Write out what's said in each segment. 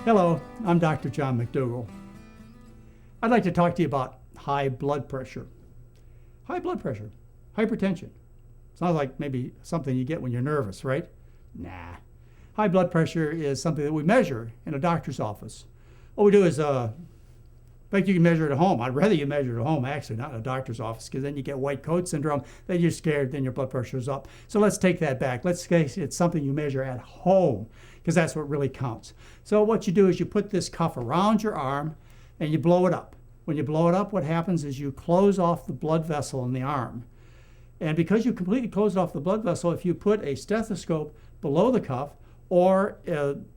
Hello, I'm Dr. John McDougall. I'd like to talk to you about high blood pressure. High blood pressure, hypertension. Sounds like maybe something you get when you're nervous, right? Nah. High blood pressure is something that we measure in a doctor's office. What we do is, in fact, you can measure it at home. I'd rather you measure it at home, actually, not in a doctor's office, because then you get white coat syndrome, then you're scared, then your blood pressure is up. So let's take that back. Let's say it's something you measure at home, because that's what really counts. So what you do is you put this cuff around your arm and you blow it up. When you blow it up, what happens is you close off the blood vessel in the arm. And because you completely closed off the blood vessel, if you put a stethoscope below the cuff, or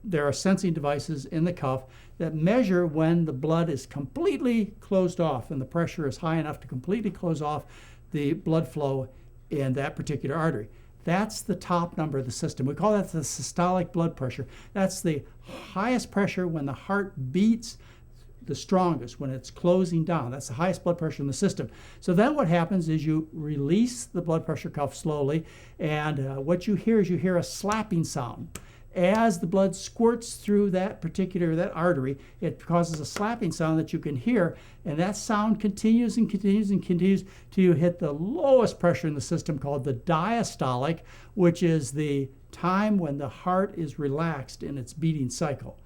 there are sensing devices in the cuff that measure when the blood is completely closed off and the pressure is high enough to completely close off the blood flow in that particular artery. That's the top number of the system. We call that the systolic blood pressure. That's the highest pressure when the heart beats the strongest, when it's closing down. That's the highest blood pressure in the system. So then what happens is you release the blood pressure cuff slowly, and what you hear is you hear a slapping sound. As the blood squirts through that artery, it causes a slapping sound that you can hear, and that sound continues and continues and continues till you hit the lowest pressure in the system, called the diastolic, which is the time when the heart is relaxed in its beating cycle.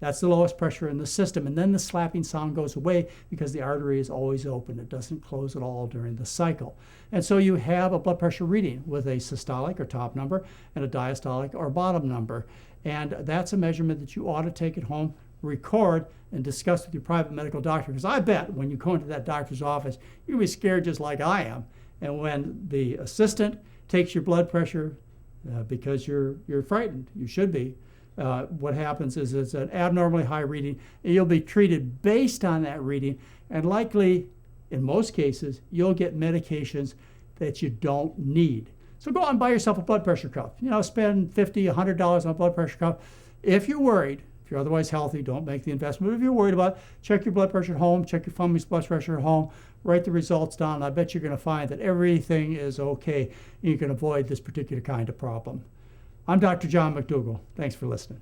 That's the lowest pressure in the system, and then the slapping sound goes away because the artery is always open. It doesn't close at all during the cycle. And so you have a blood pressure reading with a systolic or top number and a diastolic or bottom number. And that's a measurement that you ought to take at home, record, and discuss with your private medical doctor. Because I bet when you go into that doctor's office, you'll be scared just like I am. And when the assistant takes your blood pressure, because you're frightened, you should be, what happens is it's an abnormally high reading, and you'll be treated based on that reading, and likely, in most cases, you'll get medications that you don't need. So go out and buy yourself a blood pressure cuff. Spend $50, $100 on a blood pressure cuff. If you're worried, if you're otherwise healthy, don't make the investment. If you're worried about it, check your blood pressure at home, check your family's blood pressure at home, write the results down. I bet you're going to find that everything is okay, and you can avoid this particular kind of problem. I'm Dr. John McDougall. Thanks for listening.